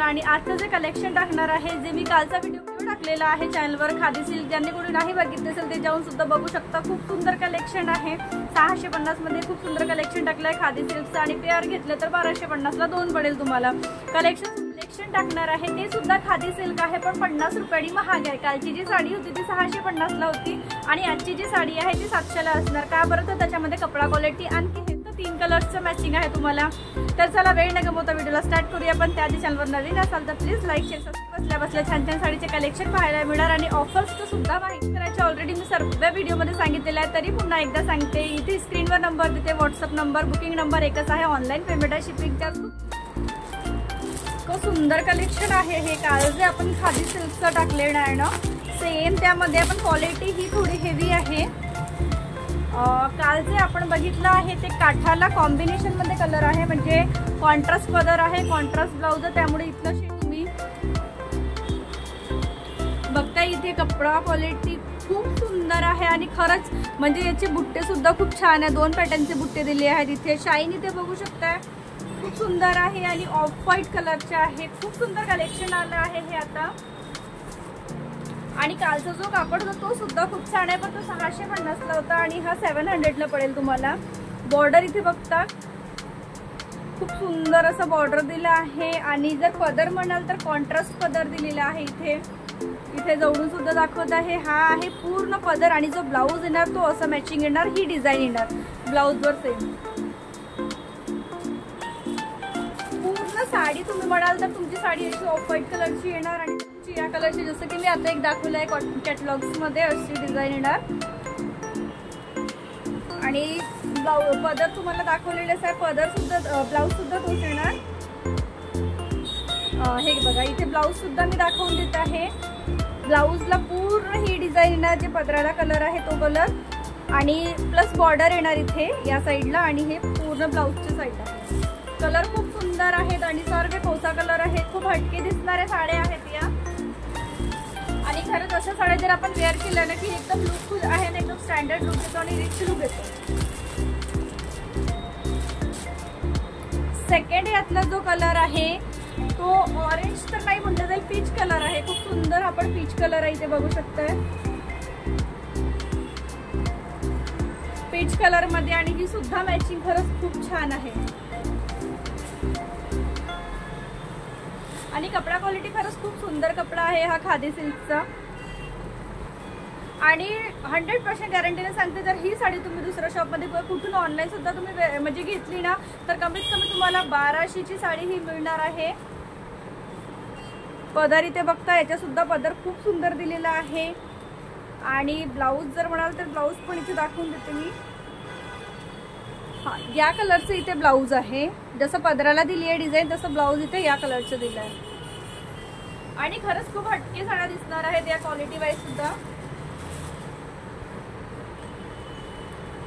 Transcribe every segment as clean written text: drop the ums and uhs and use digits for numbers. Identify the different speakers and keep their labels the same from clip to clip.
Speaker 1: आणि आजचं जे कलेक्शन टाकणार आहे, जे मी कालचा व्हिडिओ टाकलेला आहे चॅनलवर खादी सिल्क, ज्यांनी कोणी नाही बघितले असेल ते जाऊन सुद्धा बघू शकता। खूप सुंदर कलेक्शन आहे। 650 मध्ये खूप सुंदर कलेक्शन टाकलंय खादी सिल्कचं आणि पेअर घेतलं तर 1250 ला 2 पडेल तुम्हाला। कलेक्शन टाकणार आहे ते सुद्धा खादी सिल्क आहे, पण 50 रुपयांनी महाग आहे। कालची जी साडी होती ती 650 ला होती आणि आजची जी साडी आहे ती 700 ला असणार। का बरं? तर त्याच्यामध्ये कपडा क्वालिटी आणखी 3 कलर्सचं मॅचिंग आहे तुम्हाला। तर चला वेळ न गमावता व्हिडिओला स्टार्ट करूया। पण त्याआधी चॅनलवर नवीन असाल तर प्लीज लाईक शेअर सबस्क्राइब बसल्या छान छान साडीचे कलेक्शन पाहायला मिळणार आणि ऑफर्सचं सुद्धा माहिती करायची ऑलरेडी मी सर्व व्हिडिओमध्ये सांगितलेलं आहे, तरी पुन्हा एकदा सांगते। इथे स्क्रीनवर नंबर देते, व्हॉट्सअप नंबर, बुकिंग नंबर एकच आहे, ऑनलाईन पेमेंट आहे, शिपिंग चार्ज। खूप सुंदर कलेक्शन आहे हे। काल जे आपण खादी सिल्कचं टाकलेलं आहे ना, सेम त्यामध्ये आपण क्वालिटी ही थोडी हेवी आहे। काल जे आपण बघितलं आहे ते काठाला कॉम्बिनेशन मध्ये कलर आहे, म्हणजे कॉन्ट्रास्ट पदर आहे, कॉन्ट्रास्ट ब्लाउज, त्यामुळे इथलं तुम्ही बघता इथे कपडा क्वालिटी खूप सुंदर आहे आणि खरंच म्हणजे याचे बुट्टे सुद्धा खूप छान आहे। 2 पॅटर्नचे बुट्टे दिले आहेत इथे, शाईन इथे बघू शकता, खूप सुंदर आहे आणि ऑफ व्हाईट कलरचे आहे। खूप सुंदर कलेक्शन आलं आहे हे आता। आणि कालचा जो कापड होता तो सुद्धा खूप छान आहे, पण तो 650 ला होता आणि हा 700 ला पडेल तुम्हाला। बॉर्डर इथे बघता खूप सुंदर असं बॉर्डर दिलं आहे आणि जर पदर म्हणाल तर कॉन्ट्रास्ट पदर दिलेला आहे इथे जवळून सुद्धा दाखवत आहे। हा आहे पूर्ण पदर आणि जो ब्लाउज येणार तो असं मॅचिंग येणार, ही डिझाईन येणार ब्लाउजवर सेम। पूर्ण साडी तुम्ही म्हणाल तर तुमची साडी अशी ऑफ व्हाईट कलरची येणार आणि या कलरची, जसं की मी आता एक दाखवलं आहे कॉटन कॅटलॉग्स मध्ये, अशी डिझाईन येणार आणि पदर तुम्हाला दाखवलेलेच आहे, पदर सुद्धा ब्लाउज सुद्धा तोच येणार। हे बघा इथे ब्लाउज सुद्धा मी दाखवून देत आहे। ब्लाउजला पूर्ण ही डिझाईन येणार, जे पदराला कलर आहे तो कलर आणि प्लस बॉर्डर येणार इथे या साईडला आणि हे पूर्ण ब्लाउजच्या साईडला। कलर खूप सुंदर आहेत आणि सर्व कोसा कलर आहेत, खूप हटके दिसणाऱ्या साड्या आहेत या। आणि खरंच अशा साड्या जर आपण वेअर केल्या ना की एकदम लुकफुल आहे आणि एकदम स्टँडर्ड लुक येतो आणि रिच लुक येतो। सेकंड यातला जो कलर आहे तो ऑरेंज तर नाही म्हणता येईल, पीच कलर आहे। खूप सुंदर आपण पीच कलर आहे इथे बघू शकताय, पीच कलर मध्ये आणि ही सुद्धा मॅचिंग खरंच खूप छान आहे आणि कपडा क्वालिटी खरंच खूप सुंदर कपडा आहे हा खादी सिल्कचा। आणि 100% गॅरंटीने सांगते, जर ही साडी तुम्ही दुसऱ्या शॉपमध्ये कुठून ऑनलाईन सुद्धा तुम्ही म्हणजे घेतली ना तर कमीत कमी तुम्हाला 1200 ची साडी ही मिळणार आहे। पदर इथे बघता, याच्या सुद्धा पदर खूप सुंदर दिलेला आहे आणि ब्लाउज जर म्हणाल तर ब्लाउज पण इथे दाखवून देते मी। हा या कलरचं इथे ब्लाउज आहे, जसं पदराला दिली आहे डिझाईन तसं ब्लाउज इथे या कलरचं दिलं आहे आणि खरंच खूप हटके साड्या दिसणार आहेत या क्वालिटी वाईज सुद्धा।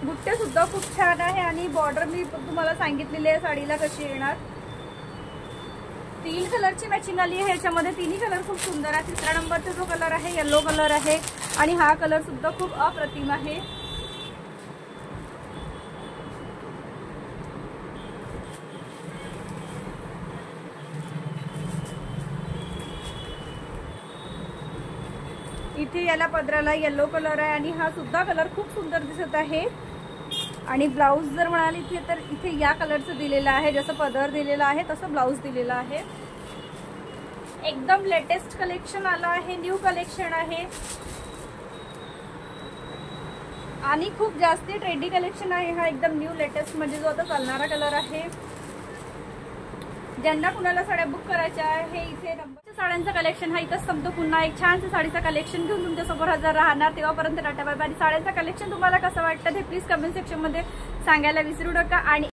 Speaker 1: बुट्टे सुद्धा खूप छान आहे आणि बॉर्डर मी तुम्हाला सांगितलेली आहे साडीला कशी येणार। 3 कलरची मॅचिंग आली आहे याच्यामध्ये, तिन्ही कलर खूप सुंदर आहे। तिसरा नंबरचा जो कलर आहे येलो कलर आहे आणि हा कलर सुद्धा खूप अप्रतिम आहे। इथे याला पदराला येलो कलर आहे आणि हा सुद्धा कलर खूप सुंदर दिसत आहे। आणि ब्लाउज जर म्हणाल इथे तर इथे या कलरचं दिलेलं आहे, जसं पदर दिलेला आहे तसं ब्लाउज दिलेला आहे। एकदम लेटेस्ट कलेक्शन आलं आहे, न्यू कलेक्शन आहे आणि खूप जास्ती ट्रेंडी कलेक्शन आहे हा, एकदम न्यू लेटेस्ट म्हणजे जो आता चालणारा कलर आहे। ज्यांना कुणाला साड्या बुक करायच्या आहे इथे नंबरच्या साड्यांचं कलेक्शन हा इथंच संपतो। पुन्हा एक छानसं साडीचं कलेक्शन घेऊन तुमच्यासमोर हजर राहणार, तेव्हापर्यंत टाटा बाय बाय। आणि साड्यांचं कलेक्शन तुम्हाला कसं वाटतं ते प्लीज कमेंट सेक्शन मध्ये सांगायला विसरू नका। आणि